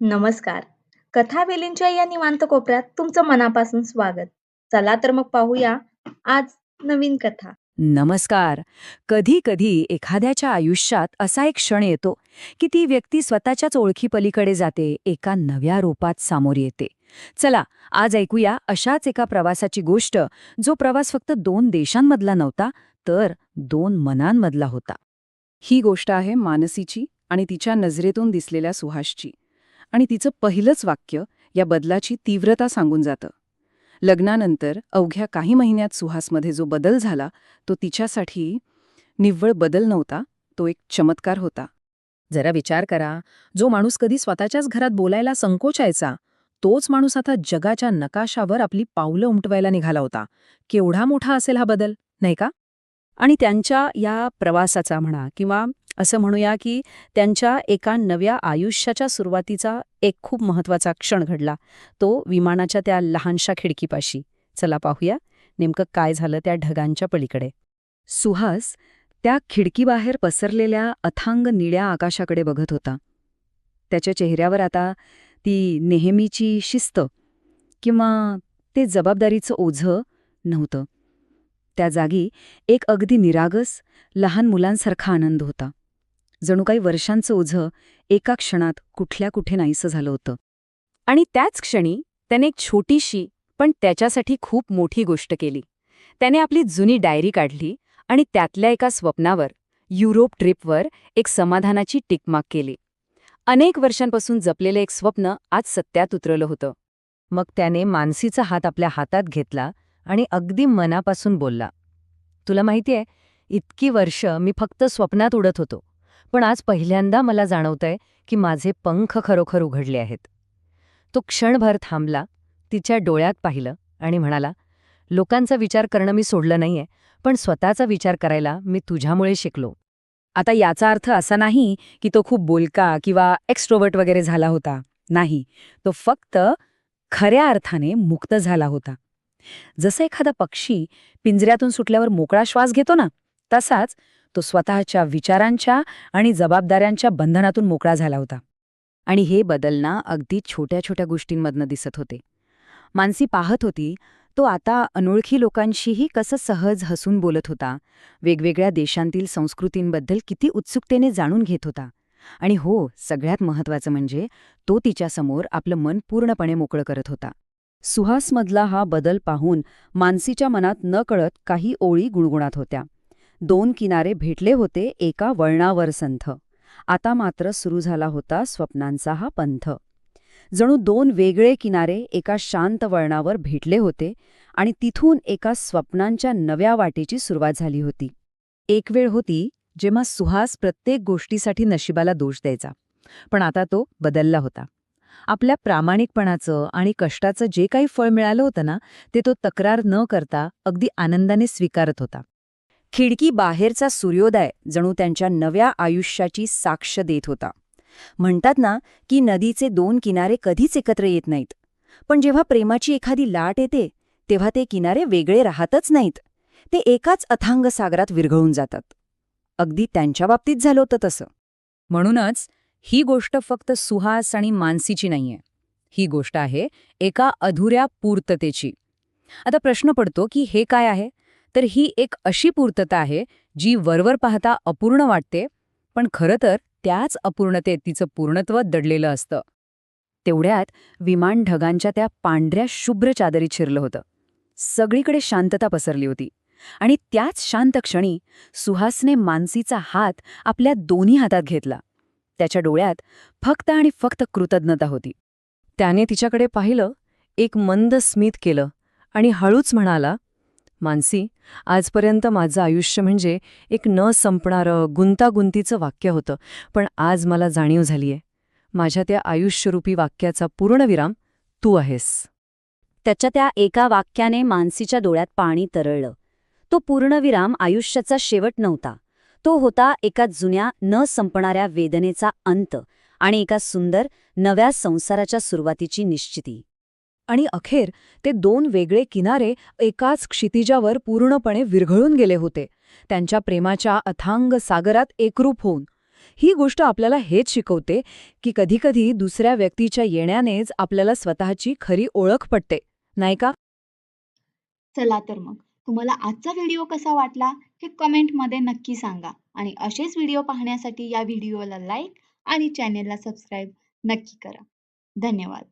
नमस्कार. कथावेलींच्या या निवांत कोपऱ्यात तुमचं मनापासून स्वागत. चला तर मग पाहूया आज नवीन कथा. नमस्कार. कधी-कधी एखाद्याच्या आयुष्यात असा एक क्षण येतो की ती व्यक्ती स्वतःच्याच ओळखीपलीकडे जाते, एका नव्या रूपात सामोरी येते. चला, आज ऐकूया अशाच एका प्रवासाची गोष्ट, जो प्रवास फक्त 2 देशांमधला नव्हता, तर 2 मनांमधला होता. ही गोष्ट आहे मानसीची आणि तिच्या नजरेतून दिसलेल्या सुहासची. आणि तिचं पहिलंच वाक्य या बदलाची तीव्रता सांगून जातं. लग्नानंतर अवघ्या काही महिन्यात सुहासमध्ये जो बदल झाला, तो तिच्यासाठी निव्वळ बदल नव्हता, तो एक चमत्कार होता. जरा विचार करा, जो माणूस कधी स्वतःच्याच घरात बोलायला संकोचायचा, तोच माणूस आता जगाच्या नकाशावर आपली पावलं उमटवायला निघाला होता. केवढा मोठा असेल हा बदल, नाही का? आणि त्यांच्या या प्रवासाचा म्हणा किंवा असं म्हणूया की त्यांच्या एका नव्या आयुष्याच्या सुरुवातीचा एक खूप महत्त्वाचा क्षण घडला, तो विमानाच्या त्या लहानशा खिडकीपाशी. चला पाहूया नेमकं काय झालं त्या ढगांच्या पलीकडे. सुहास त्या खिडकीबाहेर पसरलेल्या अथांग निळ्या आकाशाकडे बघत होता. त्याच्या चेहऱ्यावर आता ती नेहमीची शिस्त किंवा ते जबाबदारीचं ओझं नव्हतं. त्या जागी एक अगदी निरागस, लहान मुलांसारखा आनंद होता. जणू काही वर्षांचं ओझं एका क्षणात कुठल्या कुठे नाहीसं झालं होतं. आणि त्याच क्षणी त्याने एक छोटीशी पण त्याच्यासाठी खूप मोठी गोष्ट केली. त्याने आपली जुनी डायरी काढली आणि त्यातल्या एका स्वप्नावर, युरोप ट्रिपवर एक समाधानाची टिकमार्क केली. अनेक वर्षांपासून जपलेलं एक स्वप्न आज सत्यात उतरलं होतं. मग त्याने मानसीचा हात आपल्या हातात घेतला आणि अगदी मनापासून बोलला, "तुला माहितीये, इतकी वर्ष मी फक्त स्वप्नात उडत होतो, पण आज पहिल्यांदा मला जाणवतंय की माझे पंख खरोखर उघडले आहेत." तो क्षणभर थांबला, तिच्या डोळ्यात पाहिलं आणि म्हणाला, "लोकांचा विचार करणं मी सोडलं नाहीये, पण स्वतःचा विचार करायला मी तुझ्यामुळे शिकलो." आता याचा अर्थ असा नाही की तो खूप बोलका किंवा एक्स्ट्रोवर्ट वगैरे झाला होता. नाही, तो फक्त खऱ्या अर्थाने मुक्त झाला होता. जसं एखादा पक्षी पिंजऱ्यातून सुटल्यावर मोकळा श्वास घेतो ना, तसाच तो स्वतःच्या विचारांच्या आणि जबाबदाऱ्यांच्या बंधनातून मोकळा झाला होता. आणि हे बदलना अगदी छोट्या छोट्या गोष्टींमधनं दिसत होते. मानसी पाहत होती, तो आता अनोळखी लोकांशीही कसं सहज हसून बोलत होता, वेगवेगळ्या देशांतील संस्कृतींबद्दल किती उत्सुकतेने जाणून घेत होता. आणि हो, सगळ्यात महत्त्वाचं म्हणजे तो तिच्यासमोर आपलं मन पूर्णपणे मोकळं करत होता. सुहासमधला हा बदल पाहून मानसीच्या मनात नकळत काही ओळी गुणगुणात होत्या. 2 किनारे भेटले होते एका वळणावर संथ. आता मात्र सुरू झाला होता स्वप्नांचा हा पंथ. जणू 2 वेगळे किनारे एका शांत वळणावर भेटले होते आणि तिथून एका स्वप्नांच्या नव्या वाटेची सुरुवात झाली होती. एक वेळ होती जेव्हा सुहास प्रत्येक गोष्टीसाठी नशिबाला दोष द्यायचा. पण आता तो बदलला होता. आपल्या प्रामाणिकपणाचं आणि कष्टाचं जे काही फळ मिळालं होतं ना, ते तो तक्रार न करता अगदी आनंदाने स्वीकारत होता. खिडकी बाहेरचा सूर्योदय जणू त्यांच्या नव्या आयुष्याची साक्ष देत होता. म्हणतात ना की नदीचे 2 किनारे कधीच एकत्र येत नाहीत, पण जेव्हा प्रेमाची एखादी लाट येते तेव्हा ते किनारे वेगळे राहतच नाहीत. ते एकाच अथांग सागरात विरघळून जातात. अगदी त्यांच्या बाबतीत झालं होतं तसं. म्हणूनच ही गोष्ट फक्त सुहास आणि मानसीची नाहीये. ही गोष्ट आहे एका अधुऱ्या पूर्ततेची. आता प्रश्न पडतो की हे काय आहे? तर ही एक अशी पूर्तता आहे जी वरवर पाहता अपूर्ण वाटते, पण खरं तर त्याच अपूर्णतेत तिचं पूर्णत्व दडलेलं असतं. तेवढ्यात विमान ढगांच्या त्या पांढऱ्या शुभ्र चादरीत शिरलं होतं. सगळीकडे शांतता पसरली होती. आणि त्याच शांत क्षणी सुहासने मानसीचा हात आपल्या दोन्ही हातात घेतला. त्याच्या डोळ्यात फक्त आणि फक्त कृतज्ञता होती. त्याने तिच्याकडे पाहिलं, एक मंद स्मित केलं आणि हळूच म्हणाला, "मानसी, आजपर्यंत माझं आयुष्य म्हणजे एक न संपणारं गुंतागुंतीचं वाक्य होतं, पण आज मला जाणीव झालीये, माझ्या त्या आयुष्यरूपी वाक्याचा पूर्णविराम तू आहेस." त्याच्या त्या एका वाक्याने मानसीच्या डोळ्यात पाणी तरळलं. तो पूर्णविराम आयुष्याचा शेवट नव्हता. तो होता एका जुन्या न संपणाऱ्या वेदनेचा अंत आणि एका सुंदर नव्या संसाराच्या सुरुवातीची निश्चिती. आणि अखेर ते 2 वेगळे किनारे एकाच क्षितिजावर पूर्णपणे विरघळून गेले होते, त्यांच्या प्रेमाच्या अथांग सागरात एकरूप होऊन. ही गोष्ट आपल्याला हेच शिकवते की कधीकधी दुसऱ्या व्यक्तीच्या येण्यानेच आपल्याला स्वतःची खरी ओळख पटते, नाही का? चला तर मग तुम्हाला आजचा व्हिडिओ कसा वाटला हे कमेंटमध्ये नक्की सांगा आणि असेच व्हिडिओ पाहण्यासाठी या व्हिडिओला लाईक आणि चॅनेलला सबस्क्राईब नक्की करा. धन्यवाद.